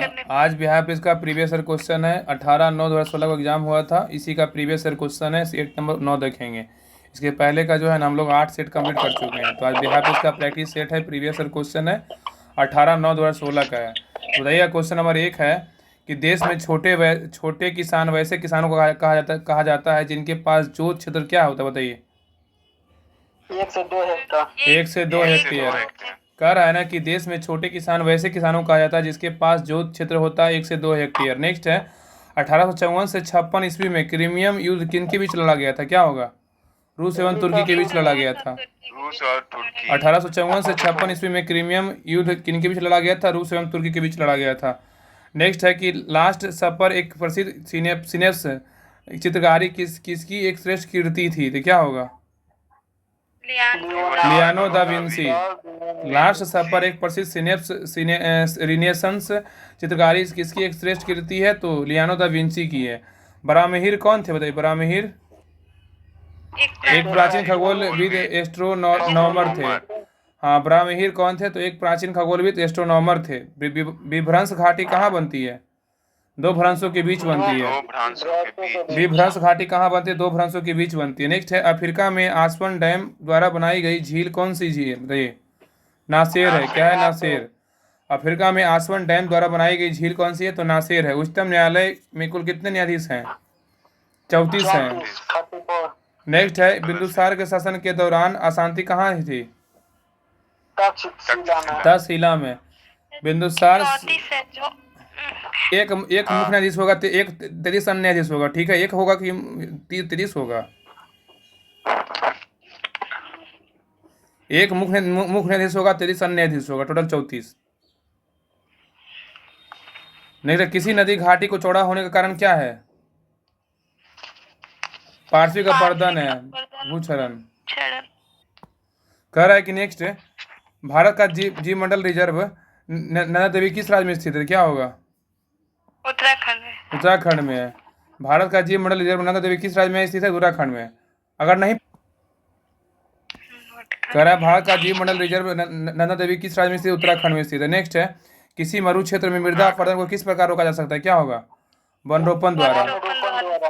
करने। आज बिहार पुलिस का प्रीवियस ईयर क्वेश्चन है 18/9/2016 को एग्जाम हुआ था, इसी का प्रीवियस ईयर क्वेश्चन है। सेट नंबर 9 देखेंगे। इसके पहले का जो है ना हम लोग 8 सेट कंप्लीट कर चुके हैं। तो आज बिहार पुलिस का प्रैक्टिस सेट है, प्रीवियस ईयर क्वेश्चन है, 18/9/2016 का है। तो बताइएगा क्वेश्चन नंबर 1 है कि देश में छोटे किसान वैसे किसानों को कहा जाता है जिनके पास जोत क्षेत्र क्या होता है, बताइए। 1 से 2 हेक्टेयर। 1 से 2 हेक्टेयर। कह रहा है ना कि देश में छोटे किसान वैसे किसानों को कहा जाता है जिसके पास जोत क्षेत्र होता है 1 से 2 हेक्टेयर। नेक्स्ट है 1854 से 56 ईस्वी में क्रीमियम युद्ध किन के बीच लड़ा गया था, क्या होगा। रूस एवं तुर्की के बीच लड़ा गया था। रूस और तुर्की। 1854 से 56 ईस्वी में क्रीमियम युद्ध किन के बीच लड़ा गया था, रूस एवं तुर्की के बीच लड़ा गया था। नेक्स्ट है कि लास्ट सपर एक प्रसिद्ध सिनेप्स चित्रकारी किसकी एक श्रेष्ठ कृति थी, तो क्या होगा। लियानो दा विंसी। लास्ट सपर एक प्रसिद्ध रिनेसेंस चित्रकारी किसकी एक श्रेष्ठ कृति है, तो लियानो दा विंसी की है। बरामिहिर कौन थे, बताइए। बरामिहिर एक प्राचीन खगोलविद एस्ट्रोनॉमर थे। हाँ, बरामिहिर कौन थे, तो एक प्राचीन खगोलविद एस्ट्रोनॉमर थे। विभ्रंश घाटी कहाँ बनती है, दो भ्रंशों के बीच बनती है। दो भ्रंशों के बीच। विभ्रंश घाटी कहाँ बनती है, दो भ्रंशों के बीच बनती है। नेक्स्ट है अफ्रीका में आसवन डैम द्वारा बनाई गई झील कौन सी झील है, बताइए। नासेर है, क्या है, नासेर। अफ्रीका में आसवन डैम द्वारा बनाई गई झील कौन सी है, तो नासेर है। उच्चतम न्यायालय में कुल कितने न्यायाधीश हैं, 34 हैं। 34। नेक्स्ट है बिंदुसार के शासन के दौरान अशांति कहाँ थी, तक्षशिला में। तक्षशिला में। बिंदुसार चौंतीस है जो। एक एक मुख्य न्यायाधीश होगा, एक 33 अन्य न्यायाधीश होगा, ठीक है। एक होगा कि 33 होगा। एक मुख्य न्यायाधीश होगा, 33 अन्य न्यायाधीश होगा, टोटल 34। नहीं तो किसी नदी घाटी को चौड़ा होने का कारण क्या है, पारसी का पर्दन है, भूक्षरण। कह रहा है कि नेक्स्ट भारत का जीव मंडल रिजर्व नैना देवी किस राज्य में स्थित है, क्या होगा। उत्तराखंड में। उत्तराखंड में है। भारत का जीव मंडल रिजर्व नैना देवी किस राज्य में स्थित है, उत्तराखंड में। अगर नहीं, कह रहा है भारत का जीव मंडल रिजर्व नैना देवी किस राज्य में स्थित है, उत्तराखंड में स्थित है। नेक्स्ट है किसी मरु क्षेत्र में मृदा अपरदन को किस प्रकार रोका जा सकता है, क्या होगा। वनरोपण द्वारा।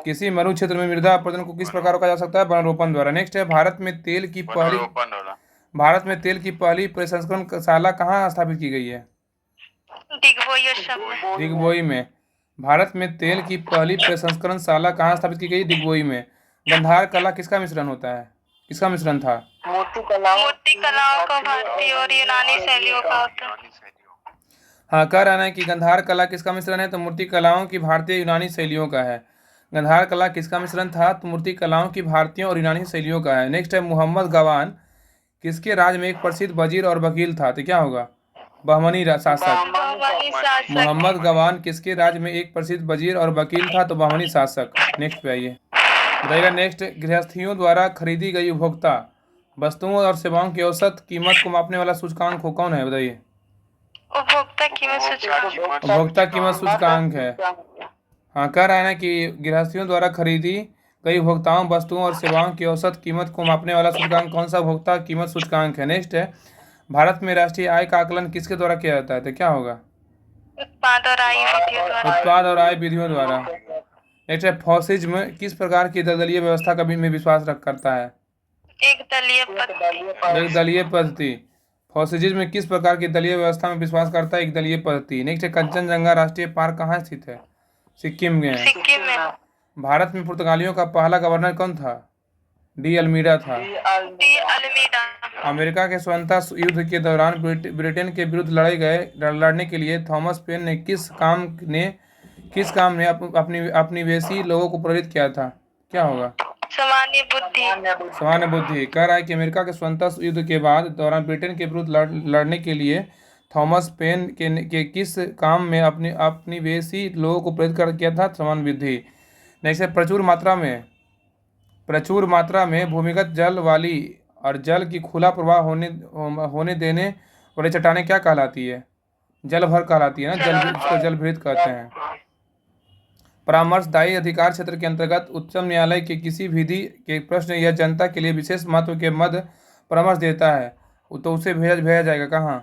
किसी मरु क्षेत्र में मृदा अपरदन को किस प्रकार रोका जा सकता है, वनरोपण द्वारा। नेक्स्ट है भारत में तेल की पहली प्रसंस्करण शाला कहाँ स्थापित की गई है, दिग्बोई में। भारत में तेल की पहली प्रसंस्करण शाला कहाँ स्थापित की गई, दिग्बोई में। गंधार कला किसका मिश्रण होता है, किसका मिश्रण था, मूर्ति कलाओं का भारतीय और यूनानी शैलियों का होता है। हाँ, कह रहा है कि गंधार कला किसका मिश्रण है, तो मूर्ति कलाओं की भारतीय यूनानी शैलियों का है। गंधार कला किसका मिश्रण था, तो मूर्ति कलाओं की भारतीय और यूनानी शैलियों का है। नेक्स्ट है मोहम्मद गवान किसके राज में एक प्रसिद्ध वजीर और वकील था, तो क्या होगा, बहमनी शासक। मोहम्मद गवान किसके राज में एक प्रसिद्ध वजीर और वकील था, तो बहमनी शासक। नेक्स्ट पे आइए, बताइएगा। नेक्स्ट गृहस्थियों द्वारा खरीदी गई उपभोक्ता वस्तुओं और सेवाओं की औसत कीमत को मापने वाला सूचकांक को कौन है, बताइए। उपभोक्ता कीमत सूचकांक है। हाँ, कह रहा है ना कि गृहस्थियों द्वारा खरीदी कई उपभोक्ताओं वस्तुओं और सेवाओं की औसत कीमत को मापने वाला सूचकांक कौन सा उपभोक्ता कीमत सूचकांक है। नेक्स्ट है भारत में राष्ट्रीय आय का आकलन किसके द्वारा किया जाता है, तो क्या होगा, उत्पाद और आय विधियों द्वारा। नेक्स्ट है फॉसिज्म किस प्रकार की दलदलीय व्यवस्था का में विश्वास करता है, एक दलीय पद्धति। फॉसिज्म में किस प्रकार की दलीय व्यवस्था में विश्वास करता है, एक दलीय पद्धति। नेक्स्ट है कंचनजंगा राष्ट्रीय पार्क कहाँ स्थित है, सिक्किम में। भारत में पुर्तगालियों का पहला गवर्नर कौन था, डी अल्मीडा था। अमेरिका के स्वतंत्रता युद्ध के दौरान ब्रिटेन के विरुद्ध लड़ने के लिए थॉमस पेन ने किस काम ने अपनी वेशी लोगों को प्रेरित किया था, क्या होगा, सामान्य बुद्धि। कह रहा है कि अमेरिका के स्वतंत्रता युद्ध के दौरान ब्रिटेन के विरुद्ध लड़ने के लिए थॉमस पेन के किस काम में अपनी वेशी लोगों को प्रेरित किया था, सामान्य बुद्धि। नेक्स्ट है प्रचुर मात्रा में भूमिगत जल वाली और जल की खुला प्रवाह होने देने वाली चट्टानें क्या कहलाती है, जल भर कहलाती है ना, जल भृत कहते हैं। परामर्शदायी अधिकार क्षेत्र के अंतर्गत उच्चतम न्यायालय के किसी विधि के प्रश्न या जनता के लिए विशेष महत्व के मध्य परामर्श देता है, तो उसे भेजा जाएगा कहाँ,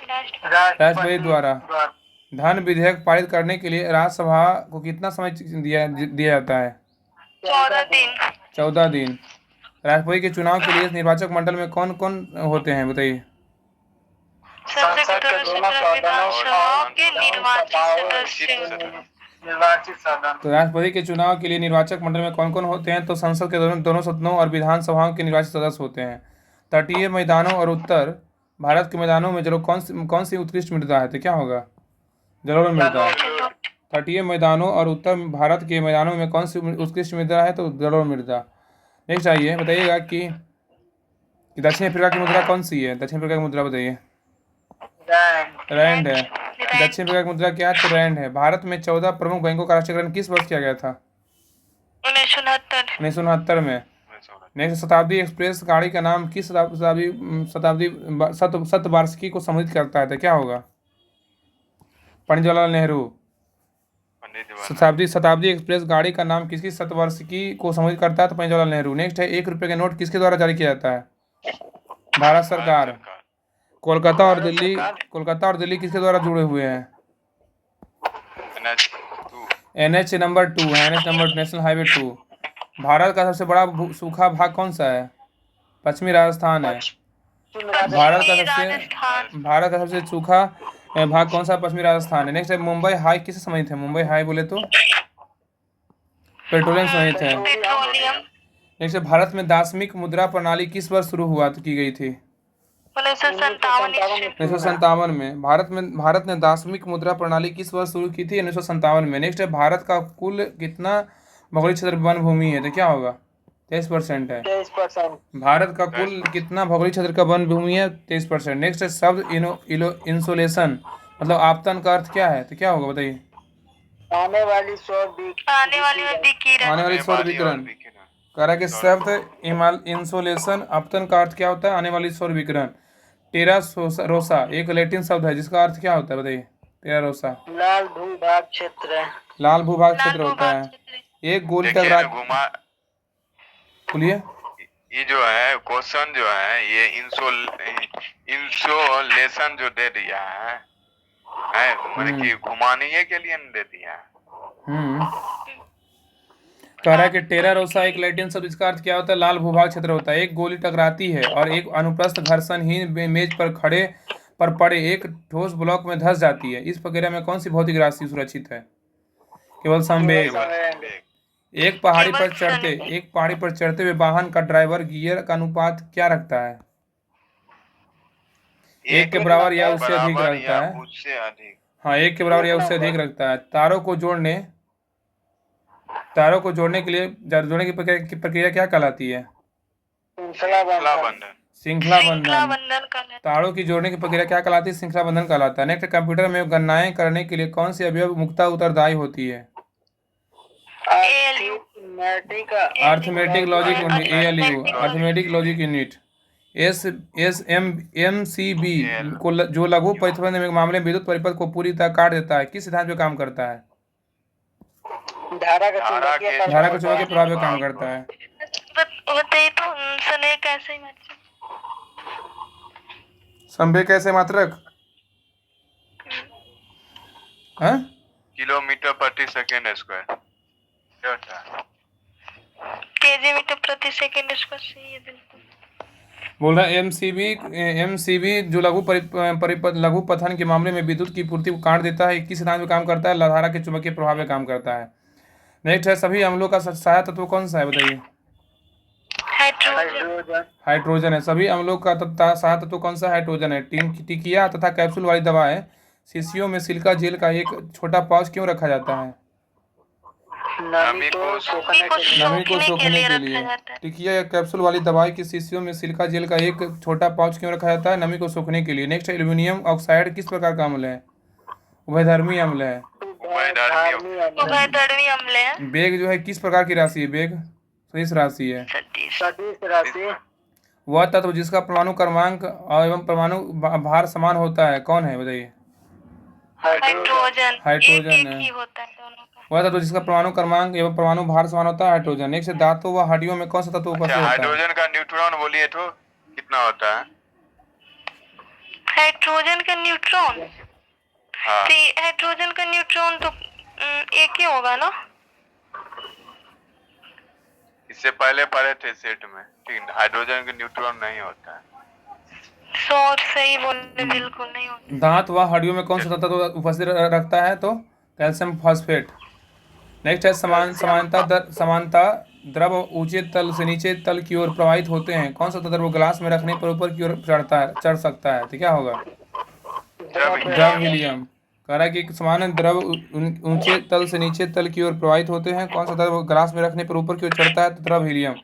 राष्ट्रपति द्वारा धन विधेयक पारित करने के लिए राज्यसभा को कितना समय दिया जाता है? 14 दिन। 14 दिन। राष्ट्रपति के चुनाव के लिए निर्वाचक मंडल में कौन कौन होते हैं बताइए? संसद के दोनों सदनों विधानसभाओं के निर्वाचित सदस्य। तो राष्ट्रपति के चुनाव के लिए निर्वाचक मंडल में कौन कौन होते हैं? तो संसद के दोनों सदनों और विधानसभाओं के निर्वाचित सदस्य होते हैं। तटीय मैदानों और उत्तर भारत के मैदानों में कौन सी उत्कृष्ट मृदा है? तो क्या होगा? जलोढ़ मृदा। तटीय मैदानों और उत्तर भारत के मैदानों में कौन सी उत्कृष्ट मृदा है? तो जलोढ़ मृदा। नेक्स्ट आइए, बताइएगा कि दक्षिण अफ्रीका की मुद्रा कौन सी है? दक्षिण अफ्रीका की मुद्रा बताइए। रैंड है। दक्षिण अफ्रीका की मुद्रा क्या है? तो रैंड है। भारत में 14 प्रमुख बैंकों का राष्ट्रीयकरण किस वर्ष किया गया था? 1969 में। नेक्स्ट, शताब्दी एक्सप्रेस गाड़ी का नाम किस शतवार्षिकी को संबोधित करता है? तो क्या होगा? पंडित जवाहरलाल नेहरू। शताब्दी एक्सप्रेस गाड़ी का नाम किसकी शतवार्षिकी को संबोधित करता है? तो पंडित जवाहरलाल नेहरू। नेक्स्ट है, 1 रुपये का नोट किसके द्वारा जारी किया जाता है? भारत सरकार। कोलकाता और दिल्ली किसके द्वारा जुड़े हुए हैं? NH नंबर 2 है। NH number national highway 2। Bharat का सबसे बड़ा सूखा भाग कौन सा है? पश्चिमी राजस्थान है। भारत का सबसे सूखा भाग कौन सा? पश्चिमी राजस्थान है। नेक्स्ट है, मुंबई हाई किससे संबंधित है? मुंबई हाई बोले तो पेट्रोलियम संबंधित है। नेक्स्ट, भारत में दार्शनिक मुद्रा प्रणाली किस वर्ष शुरू की गई थी? 1957 में। भारत ने दार्शनिक मुद्रा प्रणाली किस वर्ष शुरू की थी? 1957 में। नेक्स्ट है, भारत का कुल कितना भौगोलिक क्षेत्र वन भूमि है? तो क्या होगा? 23% है। 23%। भारत का कुल कितना भौगोलिक क्षेत्र का वन भूमि है? 23%। नेक्स्ट है, शब्द इंसोलेशन मतलब आपतन का अर्थ क्या है? तो क्या होगा बताइए? आने वाली सौर विकिरण। कह रहा कि शब्द इंसोलेशन आपतन का अर्थ क्या होता है? आने वाली सौर विकिरण। टेरा रोसा एक लैटिन शब्द है जिसका अर्थ क्या होता है बताइए? टेरा रोसा लाल भूभाग क्षेत्र होता है। एक गोली टकराती। बोलिए। ये जो है क्वेश्चन जो है ये इंसोलेशन जो दे दिया है मतलब कि घुमाने के लिए नहीं दे दिया। कह रहा है कि टेरा रोसा एक लैटिन शब्द जिसका अर्थ क्या होता है? लाल भूभाग क्षेत्र होता है। एक गोली टकराती है और एक अनुप्रस्थ घर्षणहीन मेज पर पड़े एक ठोस ब्लॉक में धंस जाती है। इस प्रक्रिया में कौन सी भौतिक राशि सुरक्षित है? केवल संवेग। एक पहाड़ी पर चढ़ते हुए वाहन का ड्राइवर गियर का अनुपात क्या रखता है? 1 के बराबर या उससे अधिक रखता है। हाँ, 1 के बराबर या उससे अधिक रखता है। तारों को जोड़ने के लिए जोड़ने की प्रक्रिया क्या कहलाती है? श्रृंखला बंधन। तारों की जोड़ने की प्रक्रिया क्या कहलाती है? श्रृंखला बंधन कहलाता है। नेक्स्ट, कंप्यूटर में गणनाएं करने के लिए कौन सी अवयव मुख्यतः उत्तरदायी होती है? Arithmetic logic unit ALU arithmetic logic unit. MCB को जो लघु परिपथ के मामले में विद्युत परिपथ को पूरी तरह काट देता है किस सिद्धांत पे काम करता है? धारा के चुंबकीय प्रभाव पे काम करता है। बताइए तो संवेग कैसे मात्रक? किलोमीटर प्रति सेकेंड स्क्वायर केजी मीटर प्रति सेकंड स्क्वायर सही है बिल्कुल। बोल रहा है MCB जो लघु पथन के मामले में विद्युत की पूर्ति को काट देता है किस सिद्धांत में काम करता है? धारा के चुंबकीय प्रभाव में काम करता है। नेक्स्ट है, सभी अम्लों का सहायक तत्व कौन सा है बताइए? हाइड्रोजन है। सभी अम्लों का सहायक तत्व कौन सा? हाइड्रोजन है। टिकिया तथा कैप्सूल वाली दवाएं शीशियों में सिलिका जेल का एक छोटा पाउच क्यों रखा जाता है? नमी को सोखने के लिए। टिकिया या कैप्सूल वाली दवाई की शीशियों में सिलिका जेल का एक छोटा पाउच क्यों रखा जाता है? नमी को सोखने के लिए। नेक्स्ट, एल्यूमिनियम ऑक्साइड किस प्रकार का अम्ल है? उभयधर्मी अम्ल है। बेग जो है किस प्रकार की राशि है? बेग सदिश राशि है। वह तत्व जिसका परमाणु क्रमांक एवं परमाणु भार समान होता है कौन है बताइए? हाइड्रोजन है। वह तत्व जिसका परमाणु क्रमांक एवं परमाणु भार समान होता है हाइड्रोजन। नेक्स्ट, दांतों व हड्डियों में कौन सा तत्व उपस्थित होता है? हाइड्रोजन का न्यूट्रॉन बोलिए तो कितना होता है? हाइड्रोजन का न्यूट्रॉन, हाँ तो हाइड्रोजन का न्यूट्रॉन तो एक ही होगा ना? इससे पहले पढ़े थे सेट में, ठीक, हाइड्रोजन के न्यूट्रॉन नहीं होता है। शॉर्ट सही बोले, बिल्कुल नहीं होगा। दांत व हड्डियों में कौन सा तत्व उपस्थित रखता है? तो कैल्शियम फॉस्फेट। नेक्स्ट है समानता द्रव ऊंचे तल से नीचे तल की ओर प्रवाहित होते हैं। कौन सा द्रव ग्लास में रखने पर ऊपर की ओर चढ़ सकता है? तो क्या होगा? द्रव हीलियम। कह रहा है कि समान द्रव ऊंचे तल से नीचे तल की ओर प्रवाहित होते हैं। कौन सा द्रव ग्लास में रखने पर ऊपर की ओर चढ़ता है? तो द्रव हीलियम।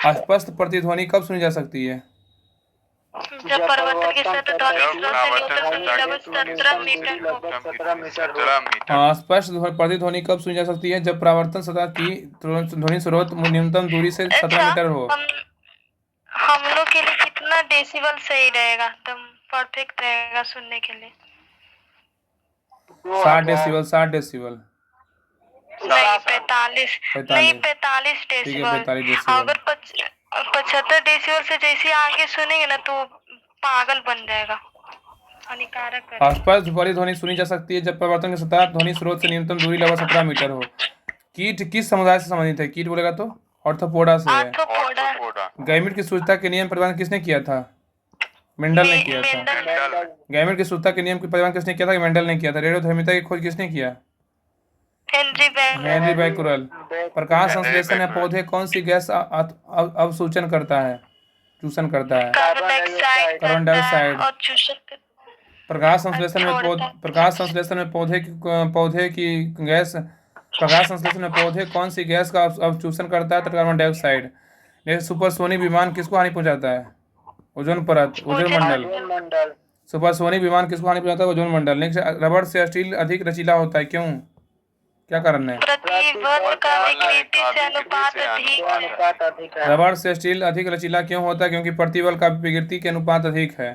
अस्पष्ट प्रतिध्वनि कब सुनी जा सकती है? जब परिवर्तन के साथ ध्वनि स्रोत से लगभग 17 मीटर हो। हाँ, स्पष्ट प्रतिध्वनि कब सुनी जा सकती है? जब परावर्तन सतह की ध्वनि स्रोत न्यूनतम दूरी से 17 मीटर हो। हम लोग के लिए कितना डेसिबल सही रहेगा, एकदम परफेक्ट रहेगा सुनने के लिए? 60 डेसिबल। 60 डेसिबल नहीं 45, नहीं 45 ठीक है, डेसिबल। 45 डेसिबल। अगर 75 डेसिबल से जैसे आगे सुनेंगे ना तो पागल बन जाएगा, हानिकारक करेगा। स्पष्ट प्रतिध्वनि सुनी जा सकती है जब परावर्तन के सतह ध्वनि स्रोत से न्यूनतम दूरी लगभग 17 मीटर हो। कीट किस समुदाय से संबंधित है? कीट बोलेगा तो ऑर्थोपोडा से है। आर्थ्रोपोडा। गैमेट की सूचना के नियम प्रतिपादन किसने किया था? मेंडल ने किया था। मेंडल। गैमेट की सूचना के नियम की प्रतिपादन किसने किया था? मेंडल ने किया था। रेडियोधर्मिता की खोज किसने किया? Henry Becquerel. प्रकाश संश्लेषण में पौधे कौन सी गैस अवशोषण करता है, चूषण करता है? Carbon dioxide. और चूषण। प्रकाश संश्लेषण में पौधे कौन सी गैस का अवशोषण करता है? तो कार्बन डाइऑक्साइड। सुपरसोनिक विमान किसको हानि पहुंचाता है? ओजोन परत, ओजोन मंडल। सुपरसोनिक विमान किसको हानि पहुंचाता है? ओजोन मंडल। नेक्स्ट, रबड़ से स्टील अधिक लचीला होता है, क्यों? क्या कारण है? प्रतिवर्ग का विकृति से अनुपात अधिक है। रबड़ से स्टील अधिक लचीला क्यों होता है? क्योंकि प्रतिबल का विकृति के अनुपात अधिक है।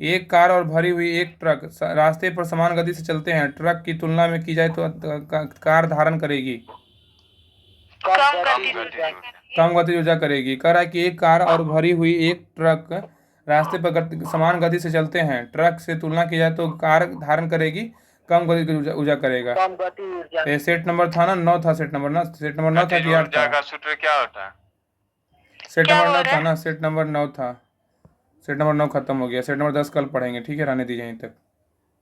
एक कार और भरी हुई एक ट्रक रास्ते पर समान गति से चलते हैं। ट्रक की तुलना में की जाए तो कार धारण करेगी कम गति ऊर्जा करेगी। कह रहा है कि एक कार और भरी हुई एक ट्रक रास्ते पर समान गति से चलते हैं। ट्रक से तुलना की जाए तो कार धारण करेगी कम गति की ऊर्जा करेगा। सेट नंबर था ना 9 था। सेट नंबर 9 था कि 8 था? सूत्र क्या होता है? सेट नंबर 9 था ना। सेट नंबर 9 था। सेट नंबर 9 खत्म हो गया। सेट नंबर 10 कल पढ़ेंगे, ठीक है? रहने दीजिए यहीं तक।